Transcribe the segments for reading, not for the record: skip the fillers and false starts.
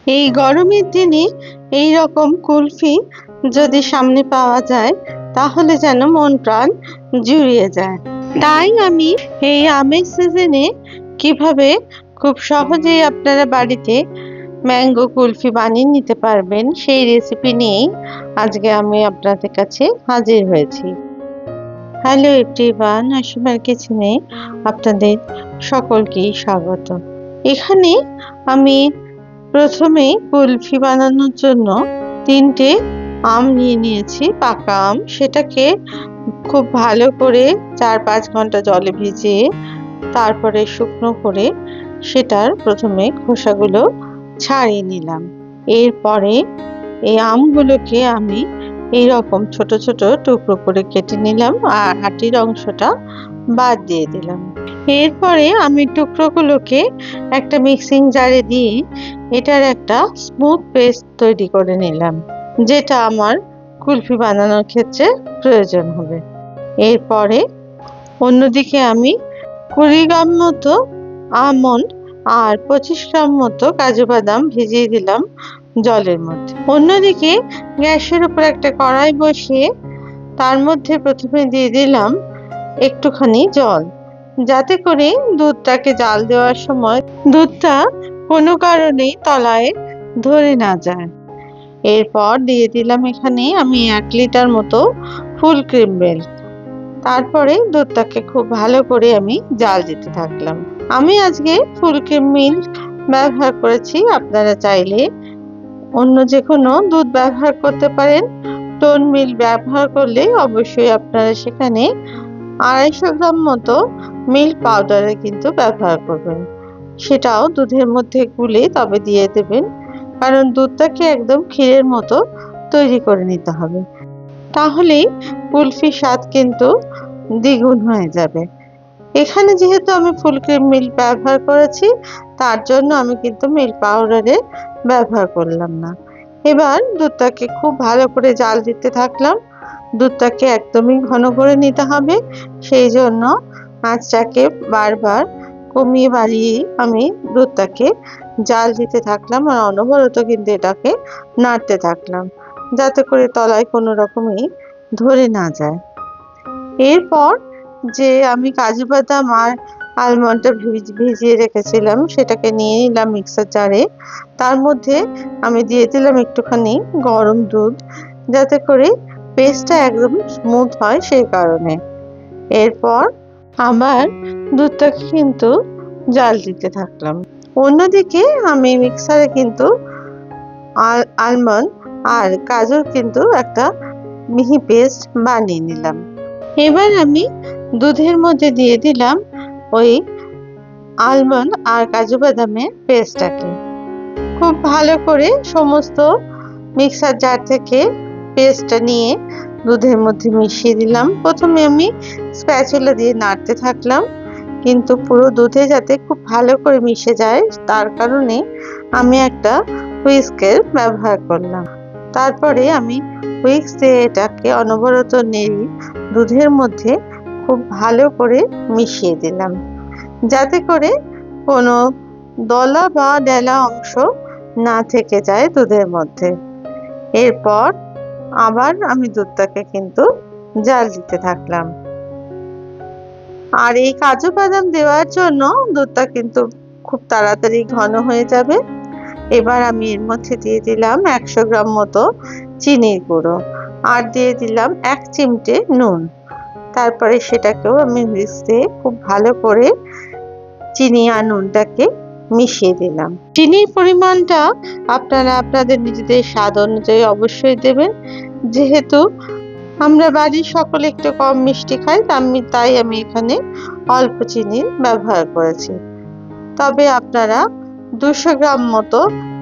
এই গরমের দিনে এই রকম কুলফি যদি সামনে পাওয়া যায় তাহলে যেন মন প্রাণ জুড়িয়ে যায়। তাই আমি এই আমের সিজনে কিভাবে খুব সহজেই আপনারা বাড়িতে ম্যাঙ্গো কুলফি বানিয়ে নিতে পারবেন সেই রেসিপি নিয়েই আজকে আমি আপনাদের কাছে হাজির হয়েছি। হ্যালো এভরিওয়ান, অসীমার কিচেনে আপনাদের সকলকেই স্বাগত। এখানে আমি প্রথমে কুলফি বানানোর জন্য 3টে আম নিয়ে নিয়েছি, পাকা আম। সেটাকে খুব ভালো করে 4-5 ঘন্টা জলে ভিজিয়ে তারপরে শুকনো করে সেটার প্রথমে খোসাগুলো ছাড়িয়ে নিলাম। এরপরে এই আমগুলোকে আমি এইরকম ছোট ছোট টুকরো করে কেটে নিলাম আর আটির অংশটা বাদ দিয়ে দিলাম। এরপরে আমি টুকরোগুলোকে একটা মিক্সিং জারে দিয়ে এটার একটা স্মুথ পেস্ট তৈরি করে নিলাম, যেটা আমার কুলফি বানানোর ক্ষেত্রে প্রয়োজন হবে। এরপরে অন্যদিকে আমি 20 গ্রাম মতো আমন্ড আর 25 গ্রাম মতো কাজু বাদাম ভিজিয়ে দিলাম জলের মধ্যে। অন্যদিকে গ্যাসের উপর একটা কড়াই বসিয়ে তার মধ্যে প্রথমে দিয়ে দিলাম একটুখানি জল, যাতে করে দুধটাকে জাল দেওয়ার সময় দুধটা কোনো কারণেই তলায় ধরে না যায়। এরপর দিয়ে দিলাম এখানে আমি 1 লিটার মতো ফুল ক্রিম মিল্ক। তারপরে দুধটাকে খুব ভালো করে আমি জাল দিতে থাকলাম। আমি আজকে ফুল ক্রিম মিল্ক ব্যবহার করেছি, আপনারা চাইলে অন্য যে কোনো দুধ ব্যবহার করতে পারেন। টোন মিল্ক ব্যবহার করলে অবশ্যই আপনারা সেখানে 250 গ্রাম মতো মিল্ক পাউডারে কিন্তু ব্যবহার করবেন। সেটাও দুধের মধ্যে গুলে তবে দিয়ে দেবেন, কারণ দুধটাকে একদম ক্ষীরের মতো তৈরি করে নিতে হবে, তাহলে কুলফির স্বাদ কিন্তু দ্বিগুণ হয়ে যাবে। এখানে যেহেতু আমি ফুল ক্রিম মিল্ক ব্যবহার করেছি তার জন্য আমি কিন্তু মিল্ক পাউডারে ব্যবহার করলাম না। এবার দুধটাকে খুব ভালো করে জাল দিতে থাকলাম। দুধটাকে একদমই ঘন করে নিতে হবে, সেই জন্য আঁচটাকে বারবার কমিয়ে বাড়িয়ে আমি দুধটাকে জাল দিতে থাকলাম আর অনবরত কিন্তু এটাকে নাড়তে থাকলাম, যাতে করে তলায় কোনো রকমই ধরে না যায়। এরপর যে আমি কাজু বাদাম আর আলমন্ডটা ভিজিয়ে রেখেছিলাম সেটাকে নিয়ে নিলাম মিক্সার জারে। তার মধ্যে আমি দিয়ে দিলাম একটুখানি গরম দুধ, যাতে করে পেস্টটা একদম স্মুথ হয় সেই কারণে। এরপর আবার দুধটাকে কিন্তু জাল দিতে থাকলাম। অন্যদিকে আমি মিক্সারে কিন্তু আলমন্ড আর কাজুর কিন্তু একটা মিহি পেস্ট বানিয়ে নিলাম। এবার আমি দুধের মধ্যে দিয়ে দিলাম ওই আলমন্ড আর কাজু বাদামের পেস্টটাকে। খুব ভালো করে সমস্ত মিক্সার জার থেকে পেস্টটা নিয়ে দুধের মধ্যে মিশিয়ে দিলাম। প্রথমে আমি স্প্যাচুলা দিয়ে নাড়তে থাকলাম, কিন্তু পুরো দুধে যাতে খুব ভালো করে মিশে যায় তার কারণে আমি একটা হুইস্কের ব্যবহার করলাম। তারপরে আমি হুইস্ক দিয়ে এটাকে অনবরত নেড়ে দুধের মধ্যে খুব ভালো করে মিশিয়ে দিলাম, যাতে করে কোনো দলা বা ডেলা অংশ না থেকে যায় দুধের মধ্যে। এরপর আবার আমি দুধটাকে কিন্তু জাল দিতে থাকলাম। আর এই কাজু বাদাম দেওয়ার জন্য দুধটা কিন্তু খুব তাড়াতাড়ি ঘন হয়ে যাবে। এবার আমি এর মধ্যে দিয়ে দিলাম 100 গ্রাম মতো চিনির গুঁড়ো আর দিয়ে দিলাম 1 চিমটে নুন। তারপরে সেটাকেও আমি হুইস্ক দিয়ে খুব ভালো করে চিনি আর নুনটাকে মিশিয়ে দিলাম। চিনির পরিমাণটা আপনারা আপনাদের নিজেদের স্বাদ অনুযায়ী অবশ্যই দেবেন, যেহেতু আমরা বাড়ির সকলে একটু কম মিষ্টি খাই তাই আমি এখানে অল্প চিনির ব্যবহার করেছি। তবে আপনারা 200 গ্রাম মতো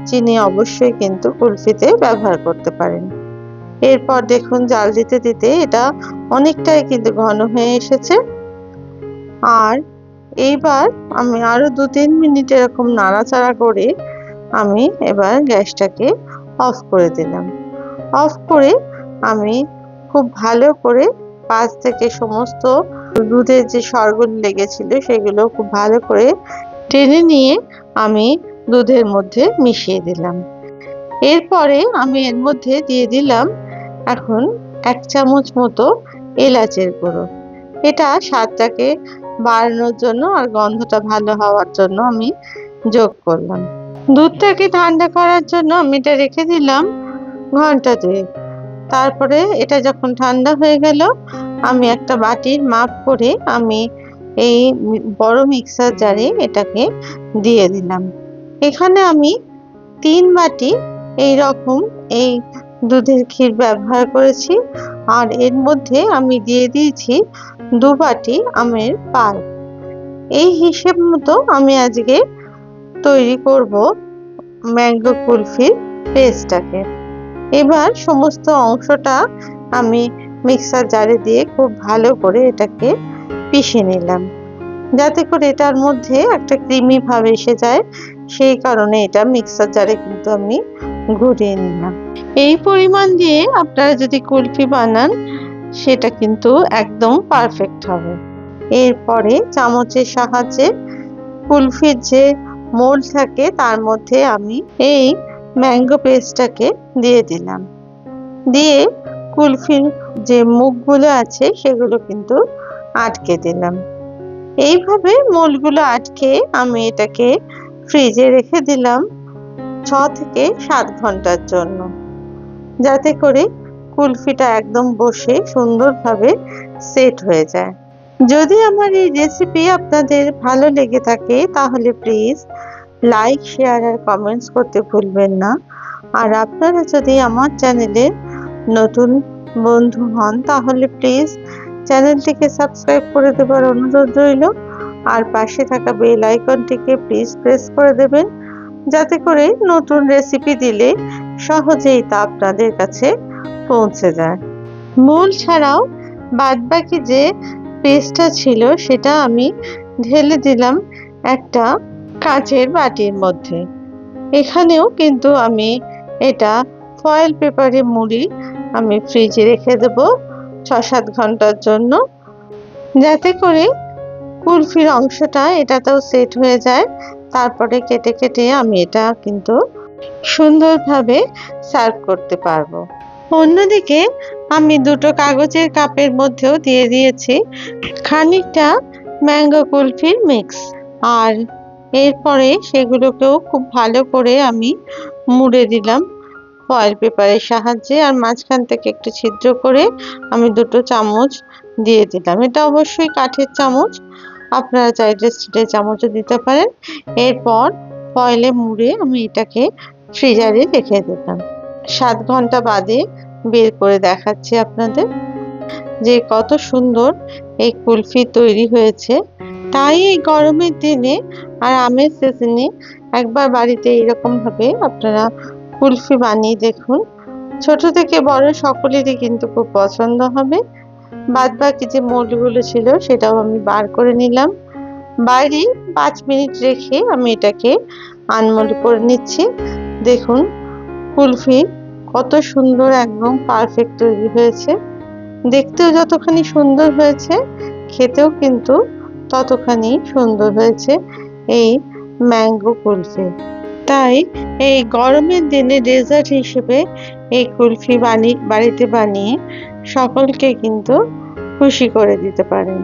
চিনি অবশ্যই কিন্তু কুলফিতে ব্যবহার করতে পারেন। এরপর দেখুন জাল দিতে দিতে এটা অনেকটাই কিন্তু ঘন হয়ে এসেছে। আর এইবার আমি আরো 2-3 মিনিট এরকম নাড়াচাড়া করে আমি এবার গ্যাসটাকে অফ করে দিলাম। অফ করে আমি খুব ভালো করে পাশ থেকে সমস্ত দুধের যে সরগুলো লেগেছিল সেগুলো খুব ভালো করে টেনে নিয়ে আমি দুধের মধ্যে মিশিয়ে দিলাম। এরপরে আমি এর মধ্যে দিয়ে দিলাম এখন 1 চামচ মতো এলাচের গুঁড়ো। এটা স্বাদটাকে বাড়ানোর জন্য আর গন্ধটা ভালো হওয়ার জন্য আমি যোগ করলাম। দুধটাকে ঠান্ডা করার জন্য আমি এটা রেখে দিলাম ঘন্টা 2। তারপরে এটা যখন ঠান্ডা হয়ে গেল, আমি একটা বাটির মাপ করে আমি এই বড় মিক্সার জারে এটাকে দিয়ে দিলাম। এখানে আমি 3 বাটি এই রকম এই দুধের ক্ষীর ব্যবহার করেছি, আর এর মধ্যে আমি দিয়ে দিয়েছি 2 বাটি আমের পাল্প। এই হিসেব মতো আমি আজকে তৈরি করব ম্যাঙ্গো কুলফির পেস্টটাকে। এবার সমস্ত অংশটা আমি মিক্সার জারে দিয়ে খুব ভালো করে এটাকে পিষে নিলাম, যাতে করে এটার মধ্যে একটা ক্রিমি ভাব এসে যায়। সেই কারণে এটা মিক্সার জারে কিন্তু আমি ঘুরিয়ে নিলাম। এই পরিমাণ দিয়ে আপনারা যদি কুলফি বানান সেটা কিন্তু একদম পারফেক্ট হবে। এরপরে চামচের সাহায্যে কুলফির যে মোল্ড থাকে তার মধ্যে আমি এই ম্যাঙ্গো পেস্টটাকে দিয়ে দিলাম। দিয়ে কুলফির যে মুখগুলো আছে সেগুলো কিন্তু আটকে দিলাম। এইভাবে মোল্ডগুলো আটকে আমি এটাকে ফ্রিজে রেখে দিলাম 6 থেকে 7 ঘন্টার জন্য, যাতে করে কুলফিটা একদম বসে সুন্দরভাবে সেট হয়ে যায়। যদি আমার এই রেসিপি আপনাদের ভালো লেগে থাকে তাহলে প্লিজ লাইক, শেয়ার আর কমেন্টস করতে ভুলবেন না। আর আপনারা যদি আমার চ্যানেলের নতুন বন্ধু হন তাহলে প্লিজ চ্যানেলটিকে সাবস্ক্রাইব করে দেবার অনুরোধ রইল। আর পাশে থাকা বেল আইকনটিকে প্লিজ প্রেস করে দেবেন, যাতে করে নতুন রেসিপি দিলে সহজেই তা আপনাদের কাছে পৌঁছে যায়। মূল ছাড়াও বাদবাকি যে পেস্টটা ছিল সেটা আমি ঢেলে দিলাম একটা কাঁচের বাটির মধ্যে। এখানেও কিন্তু আমি এটা ফয়েল পেপারে মুড়ি আমি ফ্রিজে রেখে দেব 6-7 ঘন্টার জন্য, যাতে করে কুলফির অংশটা এটাতেও সেট হয়ে যায়। তারপরে কেটে কেটে আমি এটা কিন্তু সুন্দরভাবে সার্ভ করতে পারবো। অন্যদিকে আমি 2টো কাগজের কাপের মধ্যেও দিয়ে দিয়েছি খানিকটা ম্যাঙ্গো কুলফির মিক্স, আর এরপরে সেগুলোকেও খুব ভালো করে আমি মুড়ে দিলাম ফয়েল পেপারের সাহায্যে। আর মাঝখান থেকে একটু ছিদ্র করে আমি 2টো চামচ দিয়ে দিলাম। এটা অবশ্যই কাঠের চামচ, আপনারা চাইলে স্টিলের চামচও দিতে পারেন। এরপর ফয়েলে মুড়ে আমি এটাকে ফ্রিজারে রেখে দিলাম। 7 ঘন্টা বাদে বের করে দেখাচ্ছি আপনাদের যে কত সুন্দর এই কুলফি তৈরি হয়েছে। তাই এই গরমের দিনে আর আমের সিজনে একবার বাড়িতে এরকম ভাবে আপনারা কুলফি বানিয়ে দেখুন। ছোট থেকে বড় সকলেরই কিন্তু খুব পছন্দ হবে। বাদ বাকি যে মোল্ডগুলো ছিল সেটাও আমি বার করে নিলাম। বাইরে 5 মিনিট রেখে আমি এটাকে আনমোল্ড করে নিচ্ছি। দেখুন কুলফি কত সুন্দর একদম পারফেক্ট তৈরি হয়েছে। দেখতেও যতখানি সুন্দর হয়েছে, খেতেও কিন্তু ততখানি সুন্দর হয়েছে এই ম্যাঙ্গো কুলফি। তাই এই গরমের দিনে ডেজার্ট হিসেবে এই কুলফি বাড়িতে বানিয়ে সকলকে কিন্তু খুশি করে দিতে পারেন।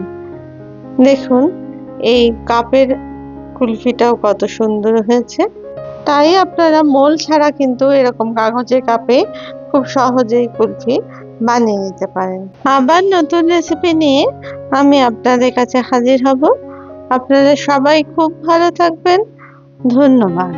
দেখুন এই কাপের কুলফিটাও কত সুন্দর হয়েছে। তাই আপনারা মোল ছাড়া কিন্তু এরকম কাগজের কাপে খুব সহজেই কুলফি বানিয়ে নিতে পারেন। আবার নতুন রেসিপি নিয়ে আমি আপনাদের কাছে হাজির হব। আপনারা সবাই খুব ভালো থাকবেন। ধন্যবাদ।